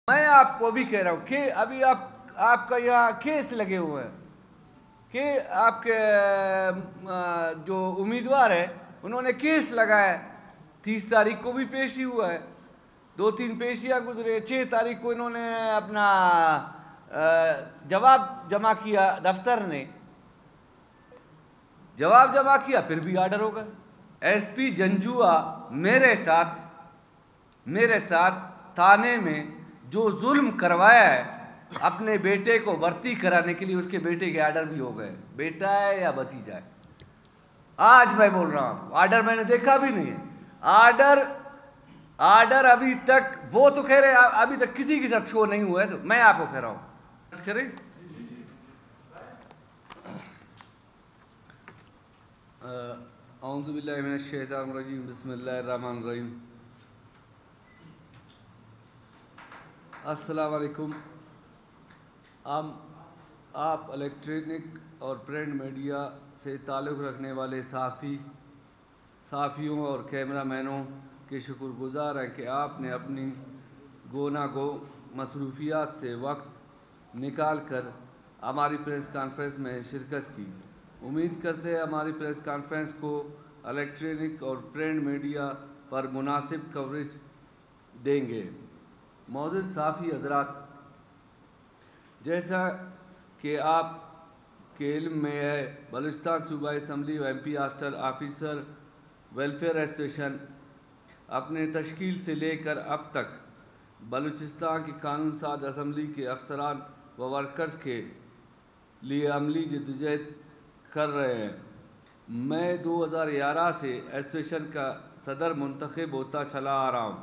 मैं आपको भी कह रहा हूँ कि अभी आपका यहाँ केस लगे हुए हैं कि आपके जो उम्मीदवार है उन्होंने केस लगाया है। 30 तारीख को भी पेशी हुआ है, 2-3 पेशियाँ गुजरे। 6 तारीख को इन्होंने अपना जवाब जमा किया, दफ्तर ने जवाब जमा किया, फिर भी आर्डर हो गया। एसपी जंजुआ मेरे साथ थाने में जो जुल्म करवाया है अपने बेटे को भर्ती कराने के लिए, उसके बेटे के आर्डर भी हो गए। बेटा है या भतीजा है, आज मैं बोल रहा हूं, आर्डर मैंने देखा भी नहीं है। आर्डर अभी तक वो तो कह रहे अभी तक किसी के साथ शो नहीं हुआ है, तो मैं आपको कह रहा हूं करें। औज़ु बिल्लाहि मिनश शैतानिर रजीम, बिस्मिल्लाहिर रहमानिर रहीम। अस्सलाम वालेकुम। आप इलेक्ट्रॉनिक और प्रिंट मीडिया से ताल्लुक़ रखने वाले साफ़ियों और कैमरामैनों के शुक्रगुज़ार हैं कि आपने अपनी गो मसरूफियात से वक्त निकाल कर हमारी प्रेस कॉन्फ्रेंस में शिरकत की। उम्मीद करते हैं हमारी प्रेस कॉन्फ्रेंस को इलेक्ट्रॉनिक और प्रिंट मीडिया पर मुनासिब कवरेज देंगे। मौजूद साफ़ी हज़रात, जैसा कि आप के इल्म में है, बलूचिस्तान सूबाई असम्बली व MP hostel officer welfare association अपने तश्कील से लेकर अब तक बलूचिस्तान की कानून साज असम्बली के अफसरान व वर्कर्स के लिए अमली जद्दोजहद कर रहे हैं। मैं 2011 से एसोसिएशन का सदर मुंतखब होता चला आ रहा हूँ,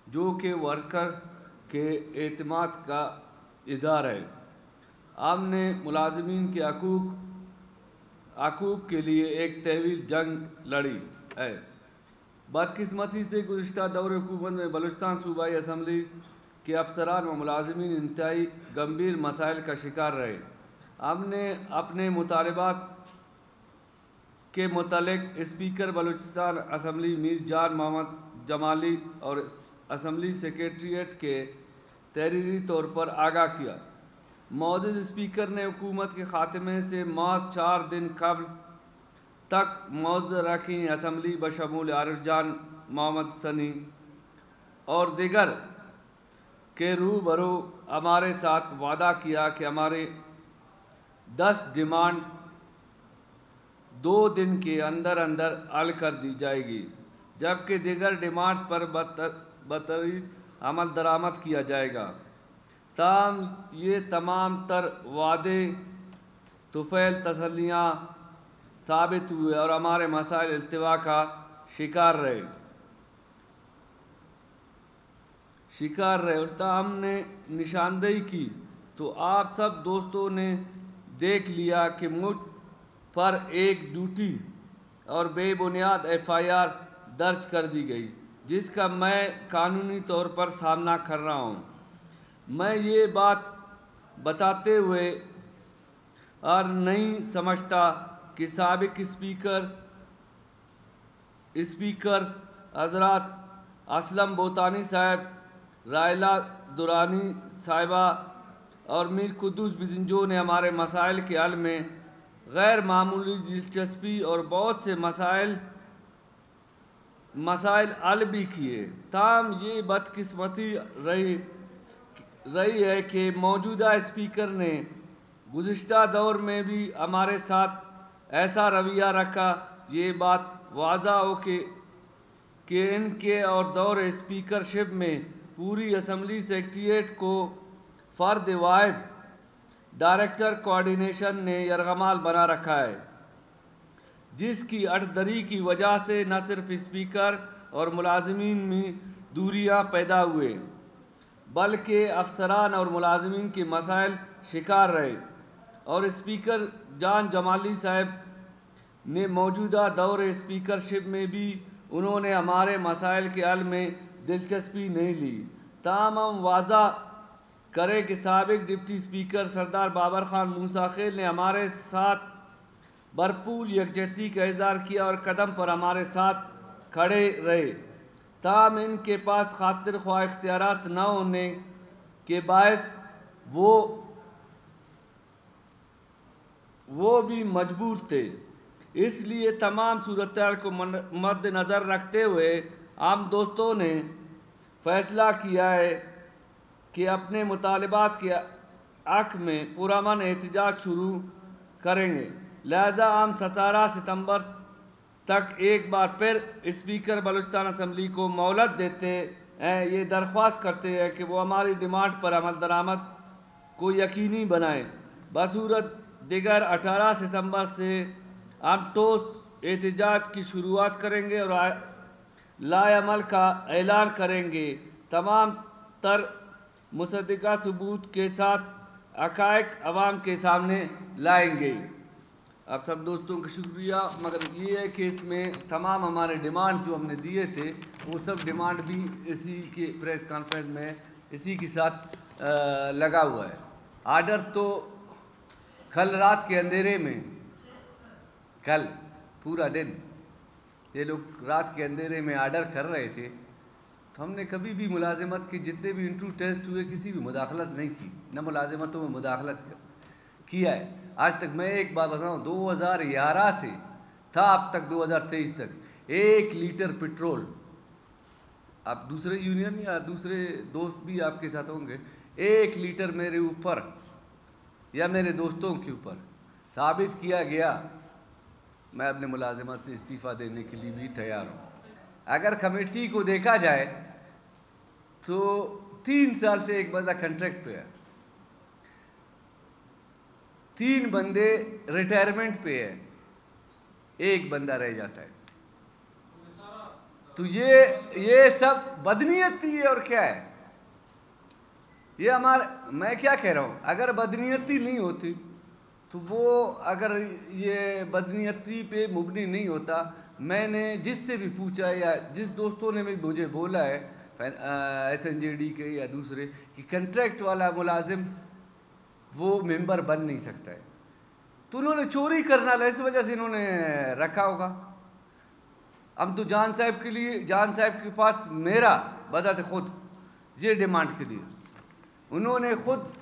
जो कि वर्कर के एतमाद का इज़हार है। हमने मुलाज़मीन के हकूक़ के लिए एक तवील जंग लड़ी है। बदकिस्मती से गुज़िश्ता दौर हुकूमत में बलूचिस्तान सूबाई असम्बली के अफसरान व मुलाज़मीन इंतहाई गंभीर मसाइल का शिकार रहे। हमने अपने मुतालबात के मुतल्लिक़ स्पीकर बलूचिस्तान असम्बली मीर जान मोहम्मद जमाली और असम्बली सेक्रेटरीट के तहरीरी तौर पर आगाह किया। मौजूद स्पीकर ने हुकूमत के ख़ात्मे से महज 4 दिन कबल तक मौजूद अरकान असम्बली बशमूल आरिफ जान मोहम्मद सनी और दीगर के रूबरू हमारे साथ वादा किया कि हमारे 10 डिमांड 2 दिन के अंदर अंदर हल कर दी जाएगी, जबकि दीगर डिमांड्स पर बतदरीज अमल दरामद किया जाएगा। ताहम ये तमाम तर वादे तुफैल तसल्लियाँ साबित हुए और हमारे मसाइल इल्तिवा का शिकार रहे। उल्टा हमने निशानदेही की तो आप सब दोस्तों ने देख लिया कि मुझ पर एक ड्यूटी और बेबुनियाद FIR दर्ज कर दी गई, जिसका मैं कानूनी तौर पर सामना कर रहा हूँ। मैं ये बात बताते हुए और नहीं समझता कि साबिक स्पीकर्स हज़रात असलम बोतानी साहब, रायला दुरानी साहिबा और मीर कुद्दूस बिजंजो ने हमारे मसाइल के हल में गैर मामूली दिलचस्पी और बहुत से मसाइल हल भी किए। ताहम ये बदकिस्मती रही है कि मौजूदा स्पीकर ने गुज़िश्ता दौर में भी हमारे साथ ऐसा रवैया रखा। ये बात वाज़ा हो कि इनके और दौर स्पीकरशिप में पूरी असम्बली सेक्रेटरीट को फ़र्द वाहिद डायरेक्टर कोऑर्डिनेशन ने यरगमाल बना रखा है, जिसकी अटदरी की वजह से न सिर्फ स्पीकर और मुलाज़मीन में दूरियां पैदा हुए, बल्कि अफसरान और मुलाज़मीन के मसाइल शिकार रहे। और स्पीकर जान जमाली साहब ने मौजूदा दौर स्पीकरशिप में भी उन्होंने हमारे मसाइल के हल में दिलचस्पी नहीं ली। ताहम हम वाज़ा करें कि साबिक डिप्टी स्पीकर सरदार बाबर खान मूसा खेल ने हमारे साथ भरपूर यकजहती का इज़हार किया और कदम पर हमारे साथ खड़े रहे। ताहम इनके पास खातिर ख्वाह इख्तियारात न होने के बायस वो भी मजबूर थे। इसलिए तमाम सूरत को मद्देनज़र रखते हुए आम दोस्तों ने फैसला किया है कि अपने मुतालबात के हक़ में पुरअमन एहतजाज शुरू करेंगे। लिहाजा हम 17 सितंबर तक एक बार फिर स्पीकर बलूचिस्तान असम्बली को मोहलत देते हैं। ये दरख्वास्त करते हैं कि वो हमारी डिमांड पर अमल दरामद को यकीनी बनाएं। बसूरत दिगर 18 सितंबर से हम ठोस एहतजाज की शुरुआत करेंगे और लाएअमल का ऐलान करेंगे। तमाम तर मुसद्दिक़ा सबूत के साथ हक़ाइक़ अवाम के सामने लाएंगे। आप सब दोस्तों का शुक्रिया। मगर ये है कि इसमें तमाम हमारे डिमांड जो हमने दिए थे वो सब डिमांड भी इसी के प्रेस कॉन्फ्रेंस में इसी के साथ लगा हुआ है। आर्डर तो कल रात के अंधेरे में, कल पूरा दिन ये लोग रात के अंधेरे में आर्डर कर रहे थे, तो हमने कभी भी मुलाजिमत के जितने भी इंटरव्यू टेस्ट हुए किसी भी मुदाखलत नहीं की, न मुलाजिमतों में मुदाखलत किया है। आज तक मैं एक बात बताऊँ, 2011 से था अब तक 2023 तक 1 लीटर पेट्रोल, आप दूसरे यूनियन या दूसरे दोस्त भी आपके साथ होंगे, 1 लीटर मेरे ऊपर या मेरे दोस्तों के ऊपर साबित किया गया। मैं अपने मुलाजिमत से इस्तीफ़ा देने के लिए भी तैयार हूँ। अगर कमेटी को देखा जाए तो 3 साल से एक बंदा कॉन्ट्रैक्ट पे है, 3 बंदे रिटायरमेंट पे है, 1 बंदा रह जाता है। तो ये सब बदनीयती है और क्या है ये मैं क्या कह रहा हूँ, अगर बदनीयती नहीं होती तो वो अगर ये बदनीयती पे मुबनी नहीं होता, मैंने जिससे भी पूछा या जिस दोस्तों ने भी मुझे बोला है SNJD के या दूसरे कि कंट्रैक्ट वाला मुलाजिम वो मेंबर बन नहीं सकता है, तो उन्होंने चोरी करना है, इस वजह से इन्होंने रखा होगा। हम तो जान साहब के लिए, जान साहब के पास मेरा बजाते खुद ये डिमांड के लिए उन्होंने खुद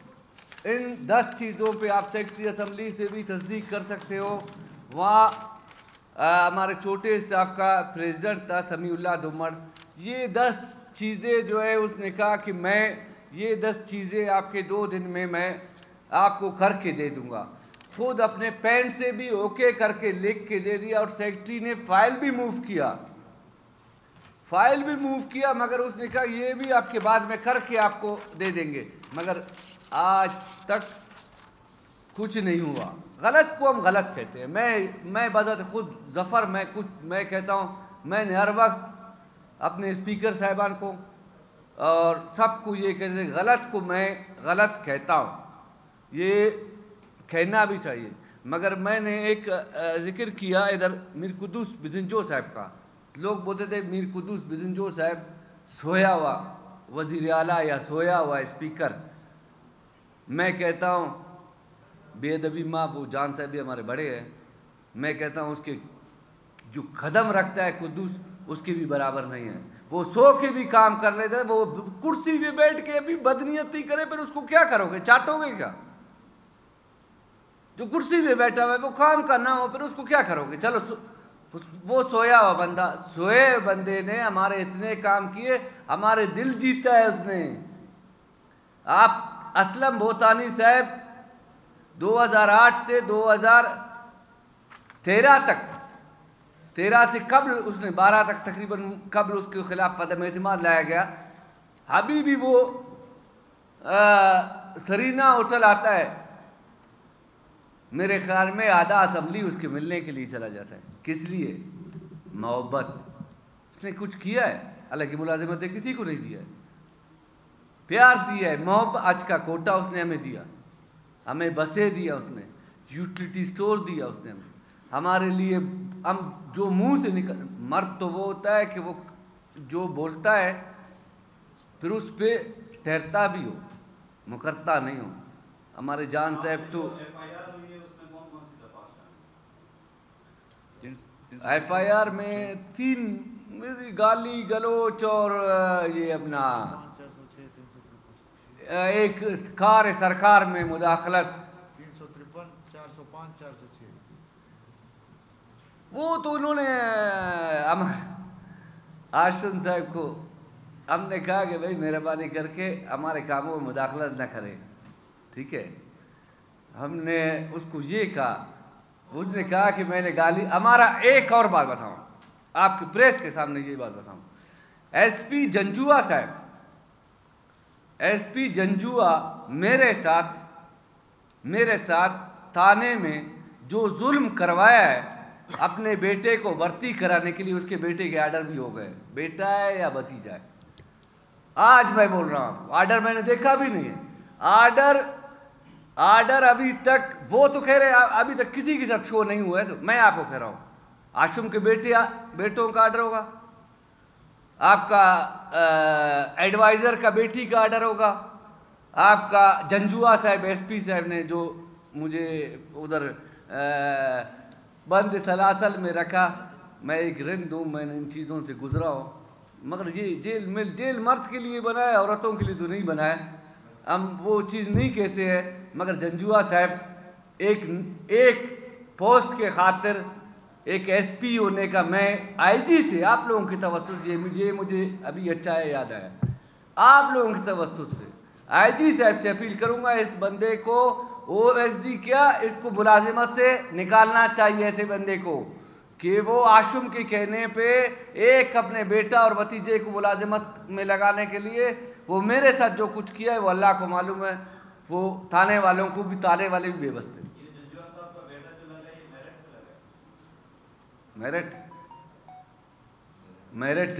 इन 10 चीज़ों पे, आप सेक्रेटरी असम्बली से भी तस्दीक कर सकते हो, वहाँ हमारे छोटे स्टाफ का प्रेसिडेंट था समीउल्लाह दुम्मड़, ये 10 चीज़ें जो है उसने कहा कि मैं ये 10 चीज़ें आपके 2 दिन में मैं आपको करके दे दूँगा। खुद अपने पेन से भी ओके करके लिख के दे दिया और सेक्रेटरी ने फ़ाइल भी मूव किया, मगर उसने कहा ये भी आपके बाद में करके आपको दे देंगे, मगर आज तक कुछ नहीं हुआ। गलत को हम गलत कहते हैं। मैं बजाते खुद ज़फ़र मैं कहता हूँ, मैंने हर वक्त अपने स्पीकर साहिबान को और सबको ये कहते हैं, गलत को मैं गलत कहता हूँ, ये कहना भी चाहिए। मगर मैंने एक ज़िक्र किया इधर मीर कुद्दूस बिज़नजो साहब का, लोग बोलते थे मीर कुद्दूस बिज़नजो साहब सोया हुआ वज़ीर आला या सोया हुआ स्पीकर। मैं कहता हूँ बेअदबी माँ, वो जान साहब भी हमारे बड़े हैं, मैं कहता हूँ उसके जो कदम रखता है कुद्दूस उसके भी बराबर नहीं है। वो सो के भी काम कर लेता है, वो कुर्सी पे बैठ के भी बदनीयती करे, फिर उसको क्या करोगे, चाटोगे क्या? जो कुर्सी पे बैठा हुआ है वो काम करना हो, फिर उसको क्या करोगे? चलो वो सोया हुआ बंदा, सोए बंदे ने हमारे इतने काम किए, हमारे दिल जीता है उसने। आप असलम बोतानी साहब 2008 से 2013 तक, 13 से कबल उसने 12 तक तकरीबन कबल उसके खिलाफ अदम एतमाद लाया गया। अभी भी वो सरीना होटल आता है, मेरे ख्याल में आधा असम्बली उसके मिलने के लिए चला जाता है। किस लिए? मोहब्बत। उसने कुछ किया है? हालांकि मुलाजिमत किसी को नहीं दिया है, प्यार दिया है, मोहब्बत। आज का कोटा उसने हमें दिया, हमें बसें दिया उसने, यूटिलिटी स्टोर दिया उसने हमारे लिए। हम जो मुंह से निकल, मर्द तो वो होता है कि वो जो बोलता है फिर उस पर ठहरता भी हो, मुकरता नहीं हो। हमारे जान साहब तो FIR में 3 गाली गलोच और ये अपना एक कार सरकार में मुदाखलत 353, 405, 406 वो तो उन्होंने आशुम साहब को हमने कहा कि भाई मेहरबानी करके हमारे कामों में मुदाखलत न करें, ठीक है। हमने उसको ये कहा, उसने कहा कि मैंने गाली। हमारा एक और बात बताऊं आपके प्रेस के सामने, ये बात बताऊं, एसपी जंजुआ साहब, एसपी जंजुआ मेरे साथ थाने में जो जुल्म करवाया है, अपने बेटे को भर्ती कराने के लिए उसके बेटे के आर्डर भी हो गए, बेटा है या भतीजा है। आज मैं बोल रहा हूं आपको, आर्डर मैंने देखा भी नहीं है। आर्डर अभी तक, वो तो कह रहे अभी तक किसी के साथ शो नहीं हुआ है, तो मैं आपको कह रहा हूं आशुम के बेटों का आर्डर होगा, आपका एडवाइज़र का बेटी का आर्डर होगा, आपका जंजुआ साहब एसपी साहब ने जो मुझे उधर बंद सलासल में रखा, मैं एक रिंद हूँ, मैंने इन चीज़ों से गुजरा हूँ, मगर ये जेल मर्द के लिए बनाया, औरतों के लिए तो नहीं बनाया। हम वो चीज़ नहीं कहते हैं, मगर जंजुआ साहब एक पोस्ट के खातिर, एक एसपी होने का, मैं आईजी से आप लोगों की तवज्जो से, मुझे अभी अच्छा है याद आया, आप लोगों की तवज्जो से आईजी साहब से अपील करूंगा, इस बंदे को ओएसडी क्या, इसको मुलाजिमत से निकालना चाहिए ऐसे बंदे को, कि वो आशुम के कहने पे एक अपने बेटा और भतीजे को मुलाजिमत में लगाने के लिए, वो मेरे साथ जो कुछ किया है वो अल्लाह को मालूम है, वो थाने वालों को भी, ताले वाले भी बेबस थे। मेरिट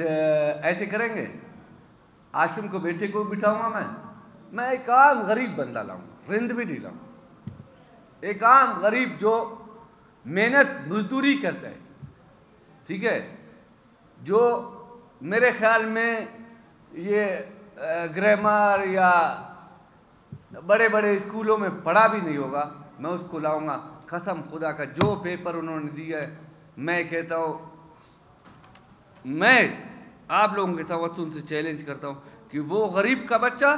ऐसे करेंगे, आशुम को बेटे को बिठाऊंगा मैं एक आम गरीब बंदा लाऊंगा, रिंद भी नहीं लाऊंगा, एक आम गरीब जो मेहनत मजदूरी करता है, ठीक है, जो मेरे ख्याल में ये ग्रामर या बड़े बड़े स्कूलों में पढ़ा भी नहीं होगा, मैं उसको लाऊंगा। कसम खुदा का, जो पेपर उन्होंने दिया है, मैं कहता हूँ, मैं आप लोगों के तवज्जो से चैलेंज करता हूँ कि वो गरीब का बच्चा,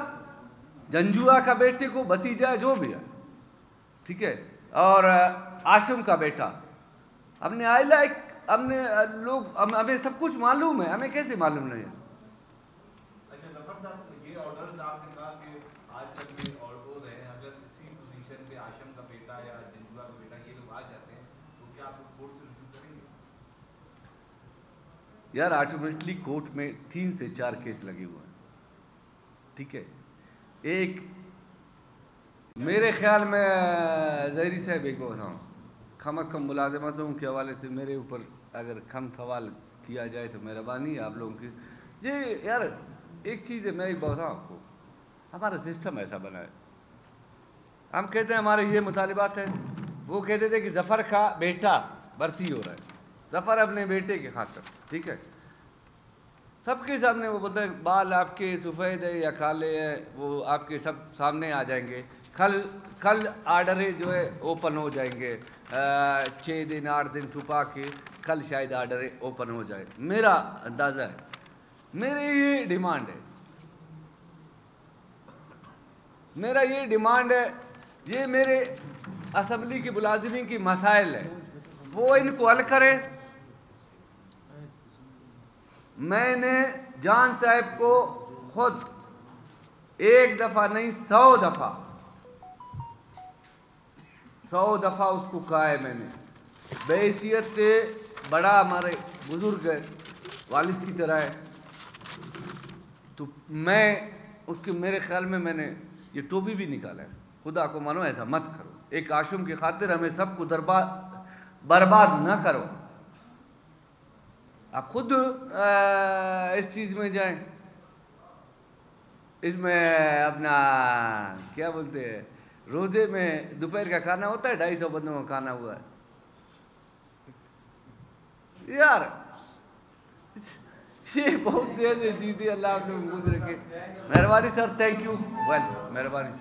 जंजुआ का बेटे को भतीजा जो भी है, ठीक है, और आशुम का बेटा, हमने हमने लोग, हमें सब कुछ मालूम है, हमें कैसे मालूम नहीं है। अच्छा जफर साहब, ये ऑर्डर्स आपने कहा कि आज तक ये ऑर्डर हो रहे हैं, अगर इसी पोजीशन पे आशम का बेटा या जंजुआ का बेटा ये लोग आ जाते हैं तो क्या आप कोर्ट से रिज्यू करेंगे? यार अल्टीमेटली कोर्ट में 3 से 4 केस लगे हुए हैं, ठीक है। एक मेरे ख्याल में जहरी साहब एक बताऊँ, कम मुलाजमतों के हवाले से मेरे ऊपर अगर कम सवाल किया जाए तो मेहरबानी आप लोगों की। ये यार एक चीज़ है, मैं एक बताऊँ आपको, हमारा सिस्टम ऐसा बना है, हम कहते हैं हमारे ये मुतालिबात है, वो कहते थे कि जफ़र का बेटा भर्ती हो रहा है, जफ़र अपने बेटे के खातिर, ठीक है, सबके सामने वो बोलता है बाल आपके सफ़ेद है या काले है, वो आपके सब सामने आ जाएंगे, कल आर्डर जो है ओपन हो जाएंगे, 6 दिन 8 दिन छुपा के कल शायद आर्डर ओपन हो जाए, मेरा अंदाज़ा है, मेरी ये डिमांड है, मेरा ये डिमांड है, ये मेरे असम्बली की मुलाजिमीन की मसाइल है, वो इनको हल करे। मैंने जान साहब को खुद एक दफ़ा नहीं 100 दफ़ा उसको कहा है मैंने, बेहैसियत बड़ा हमारे बुज़ुर्ग है, वालिद की तरह है, तो मैं उसके, मेरे ख्याल में मैंने ये टोपी भी निकाला है, खुदा को मानो ऐसा मत करो, एक आशुम की खातिर हमें सबको बर्बाद ना करो, आप खुद इस चीज़ में जाएं, इसमें अपना क्या बोलते हैं, रोज़े में दोपहर का खाना होता है, 250 बंदों का खाना हुआ है यार, ये बहुत तेज चीज़ थी, अल्लाह आपने गुजरे के, मेहरबानी सर, थैंक यू, वेल मेहरबानी।